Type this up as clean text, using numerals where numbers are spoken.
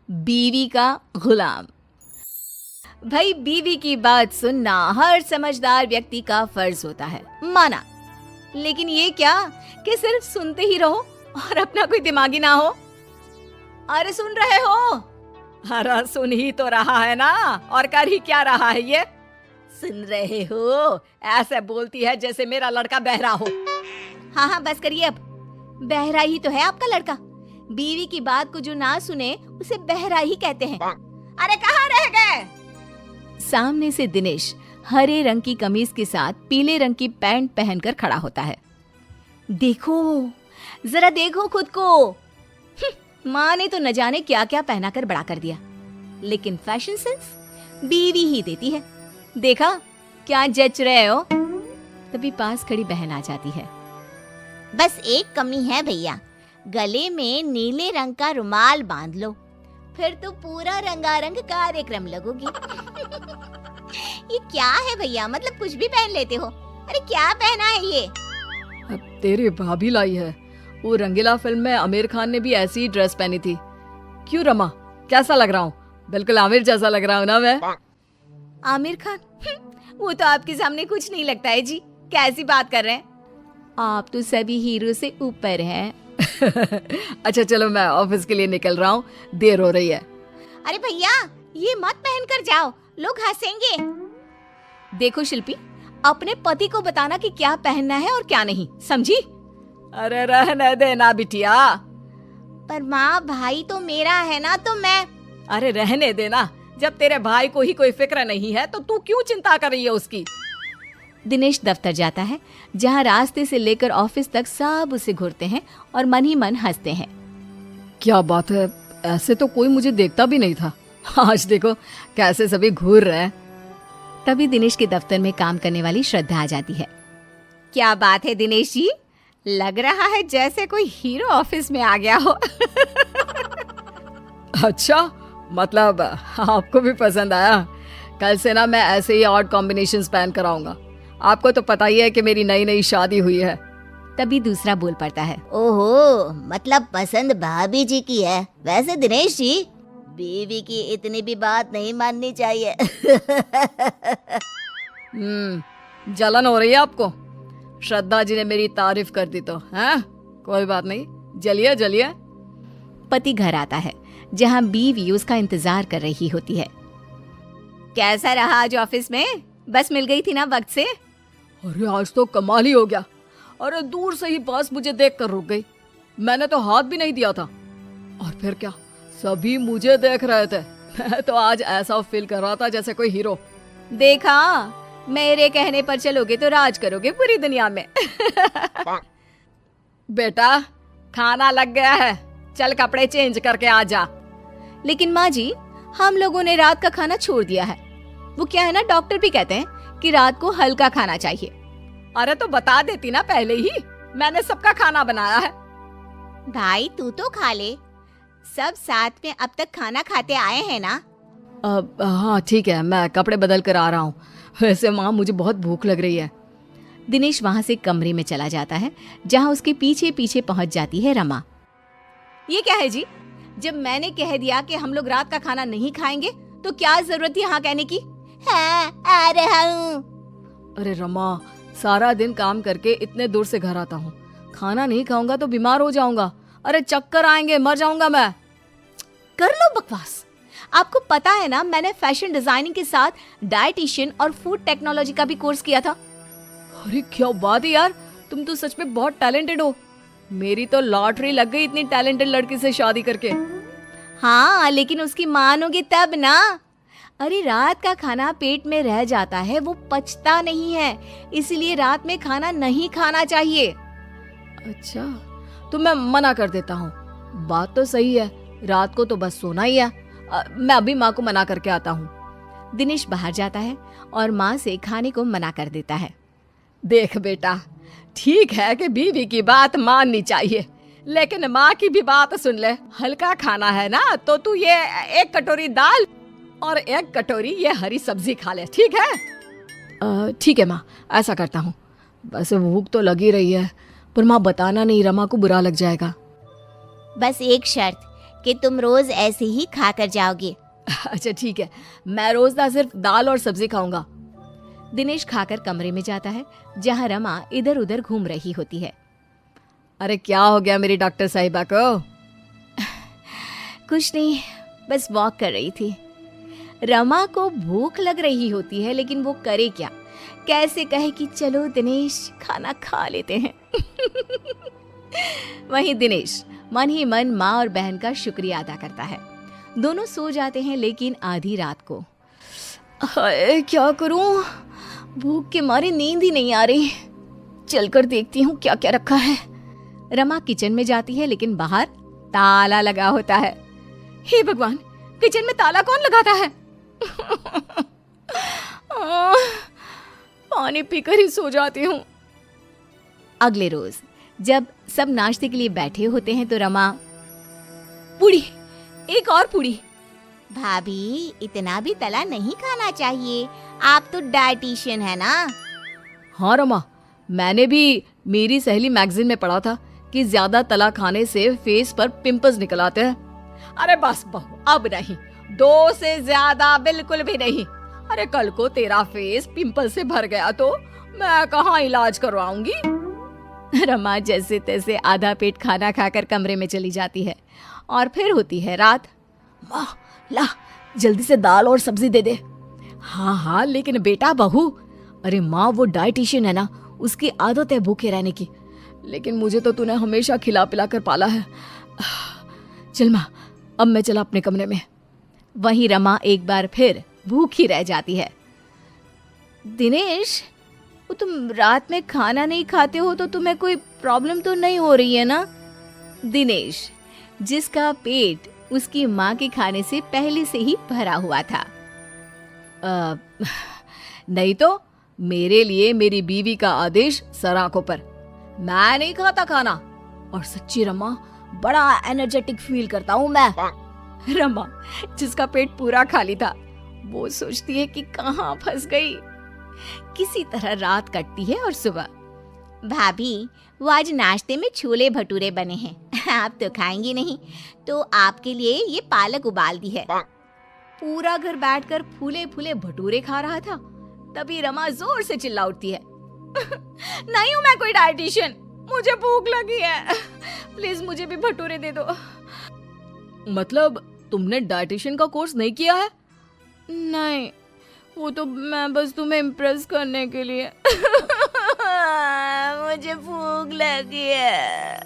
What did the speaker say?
बीवी का गुलाम। भाई, बीवी की बात सुनना हर समझदार व्यक्ति का फर्ज होता है, माना। लेकिन ये क्या कि सिर्फ सुनते ही रहो और अपना कोई दिमागी ना हो। अरे सुन रहे हो? अरे सुन ही तो रहा है ना, और कर ही क्या रहा है ये? सुन रहे हो? ऐसे बोलती है जैसे मेरा लड़का बहरा हो। हाँ हाँ बस करिए अब। बहरा ही तो है आपका लड़का। बीवी की बात को जो ना सुने उसे बहरा ही कहते हैं। अरे कहाँ रह गए? सामने से दिनेश हरे रंग की कमीज के साथ पीले रंग की पैंट पहनकर खड़ा होता है। देखो, जरा देखो खुद को। माँ ने तो न जाने क्या क्या पहना कर बड़ा कर दिया, लेकिन फैशन सेंस बीवी ही देती है। देखा क्या जच रहे हो? तभी पास खड़ी बहन आ जाती है। बस एक कमी है भैया, गले में नीले रंग का रुमाल बांध लो, फिर तो पूरा रंगारंग कार्यक्रम लगोगी। ये क्या है भैया, मतलब कुछ भी पहन लेते हो? अरे क्या पहना है ये? अब तेरी भाभी लाई है। वो रंगीला फिल्म में आमिर खान ने भी ऐसी ही ड्रेस पहनी थी। क्यों रमा, कैसा लग रहा हूँ? बिल्कुल आमिर जैसा लग रहा हूँ ना मैं? आमिर खान? वो तो आपके सामने कुछ नहीं लगता है जी। कैसी बात कर रहे हैं आप? तो सभी हीरो से ऊपर हैं। अच्छा चलो, मैं ऑफिस के लिए निकल रहा हूँ, देर हो रही है। अरे भैया, ये मत पहन कर जाओ, लोग हंसेंगे। देखो शिल्पी, अपने पति को बताना कि क्या पहनना है और क्या नहीं, समझी? अरे रहने देना बिटिया। पर माँ, भाई तो मेरा है ना, तो मैं। अरे रहने देना, जब तेरे भाई को ही कोई फिक्र नहीं है तो तू क्यों चिंता कर रही है उसकी? दिनेश दफ्तर जाता है, जहाँ रास्ते से लेकर ऑफिस तक सब उसे घूरते हैं और मन ही मन हंसते हैं। क्या बात है, ऐसे तो कोई मुझे देखता भी नहीं था। आज देखो कैसे सभी घूर रहे हैं। तभी दिनेश के दफ्तर में काम करने वाली श्रद्धा आ जाती है। क्या बात है दिनेश जी, लग रहा है जैसे कोई हीरो ऑफिस में आ गया हो। अच्छा, मतलब आपको भी पसंद आया? कल से ना मैं ऐसे ही ऑड कॉम्बिनेशंस पहन कर आऊंगा। आपको तो पता ही है कि मेरी नई नई शादी हुई है। तभी दूसरा बोल पड़ता है। ओहो, मतलब पसंद भाभी जी की है। वैसे दिनेश जी, बीवी की इतनी भी बात नहीं माननी चाहिए। जलन हो रही है आपको? श्रद्धा जी ने मेरी तारीफ कर दी तो हैं? कोई बात नहीं, जलिए जलिए। पति घर आता है, जहाँ बीवी उसका इंतजार कर रही होती है। कैसा रहा आज ऑफिस में? बस मिल गई थी ना वक्त से? अरे आज तो कमाल ही हो गया। अरे दूर से ही बस मुझे देखकर रुक गई। मैंने तो हाथ भी नहीं दिया था। और फिर क्या, सभी मुझे देख रहे थे। मैं तो आज ऐसा फील कर रहा था जैसे कोई हीरो। देखा, मेरे कहने पर चलोगे तो राज करोगे पूरी दुनिया में। बेटा, खाना लग गया है, चल कपड़े चेंज करके आ जा। लेकिन माँ जी, हम लोगों ने रात का खाना छोड़ दिया है। वो क्या है ना, डॉक्टर भी कहते हैं कि रात को हल्का खाना चाहिए। अरे तो बता देती ना पहले ही, मैंने सबका खाना बनाया है। भाई तू तो खा ले, सब साथ में अब तक खाना खाते आए हैं ना। हाँ ठीक है, मैं कपड़े बदल कर आ रहा हूँ। वैसे माँ, मुझे बहुत भूख लग रही है। दिनेश वहाँ से कमरे में चला जाता है, जहाँ उसके पीछे पीछे पहुँच जाती है रमा। ये क्या है जी? जब मैंने कह दिया कि हम लोग रात का खाना नहीं खाएंगे तो क्या जरूरत थी हाँ कहने की? हाँ, आ रहा हूँ। अरे रमा, सारा दिन काम करके इतने दूर से घर आता हूँ, खाना नहीं खाऊंगा तो बीमार हो जाऊंगा। अरे चक्कर आएंगे, मर जाऊंगा मैं। कर लो बकवास। आपको पता है ना, मैंने फैशन डिजाइनिंग के साथ डाइटिशियन और फूड टेक्नोलॉजी का भी कोर्स किया था। अरे क्या बात है यार, तुम तो सच में बहुत टैलेंटेड हो। मेरी तो लॉटरी लग गई इतनी टैलेंटेड लड़की से शादी करके। हाँ, लेकिन उसकी मानोगे तब ना। अरे रात का खाना पेट में रह जाता है, वो पचता नहीं है, इसलिए रात में खाना नहीं खाना चाहिए। अच्छा, तो मैं मना कर देता हूँ। बात तो सही है, रात को तो बस सोना ही है। मैं अभी माँ को मना करके आता हूँ। दिनेश बाहर जाता है और माँ से खाने को मना कर देता है। देख बेटा, ठीक है कि बीवी की बात माननी चाहिए, लेकिन माँ की भी बात सुन ले। हल्का खाना है ना, तो तू ये 1 कटोरी दाल और 1 कटोरी ये हरी सब्जी खा ले, ठीक है? ठीक है माँ, ऐसा करता हूँ। बस भूख तो लगी रही है, पर माँ बताना नहीं, रमा को बुरा लग जाएगा। बस एक शर्त, कि तुम रोज ऐसे ही खाकर जाओगे। अच्छा ठीक है, मैं रोज ना सिर्फ दाल और सब्जी खाऊंगा। दिनेश खाकर कमरे में जाता है जहाँ रमा इधर उधर घूम रही होती है। अरे क्या हो गया मेरी डॉक्टर साहिबा को? कुछ नहीं, बस वॉक कर रही थी। रमा को भूख लग रही होती है लेकिन वो करे क्या, कैसे कहे कि चलो दिनेश खाना खा लेते हैं। वहीं दिनेश मन ही मन माँ और बहन का शुक्रिया अदा करता है। दोनों सो जाते हैं लेकिन आधी रात को। हाय क्या करूं, भूख के मारे नींद ही नहीं आ रही। चलकर देखती हूँ क्या क्या रखा है। रमा किचन में जाती है लेकिन बाहर ताला लगा होता है। हे भगवान, किचन में ताला कौन लगाता है? पानी पीकर ही सो जाती हूँ। अगले रोज जब सब नाश्ते के लिए बैठे होते हैं तो रमा, पूड़ी, एक और पूड़ी। भाभी इतना भी तला नहीं खाना चाहिए, आप तो डाइटिशियन है ना। हाँ रमा, मैंने भी मेरी सहेली मैगजीन में पढ़ा था कि ज्यादा तला खाने से फेस पर पिंपल्स निकल आते हैं। अरे बस बहू, अब नहीं, 2 से ज्यादा बिल्कुल भी नहीं। अरे कल को तेरा फेस पिंपल से भर गया तो मैं कहाँ इलाज करवाऊंगी? रमा जैसे तैसे आधा पेट खाना खाकर कमरे में चली जाती है और फिर होती है रात। माँ ला, जल्दी से दाल और सब्जी दे दे। हाँ हाँ लेकिन बेटा बहू, अरे माँ वो डाइटिशियन है ना, उसकी आदत है भूखे रहने की, लेकिन मुझे तो तूने हमेशा खिला पिला कर पाला है। चल माँ, अब मैं चला अपने कमरे में। वहीं रमा एक बार फिर भूखी रह जाती है। दिनेश, वो तुम रात में खाना नहीं खाते हो तो तुम्हें कोई प्रॉब्लम तो नहीं हो रही है ना? दिनेश, जिसका पेट उसकी माँ के खाने से पहले से ही भरा हुआ था। नहीं तो मेरे लिए मेरी बीवी का आदेश सर आंखों पर। मैं नहीं खाता खाना, और सच्ची रमा बड़ा एनर्जेटिक फील करता हूँ मैं। रमा जिसका पेट पूरा खाली था वो सोचती है कि कहाँ फंस गई। किसी तरह रात कटती है और सुबह, भाभी वो आज नाश्ते में छोले भटूरे बने हैं, आप तो खाएंगी नहीं तो आपके लिए ये पालक उबाल दी है। पूरा घर बैठकर फूले फूले भटूरे खा रहा था, तभी रमा जोर से चिल्ला उठती है। नहीं हूँ मैं कोई डाइटिशियन, मुझे भूख लगी है, प्लीज मुझे भी भटूरे दे दो। मतलब तुमने डाइटिशियन का कोर्स नहीं किया है? नहीं, वो तो मैं बस तुम्हें इम्प्रेस करने के लिए। मुझे भूख लगी है।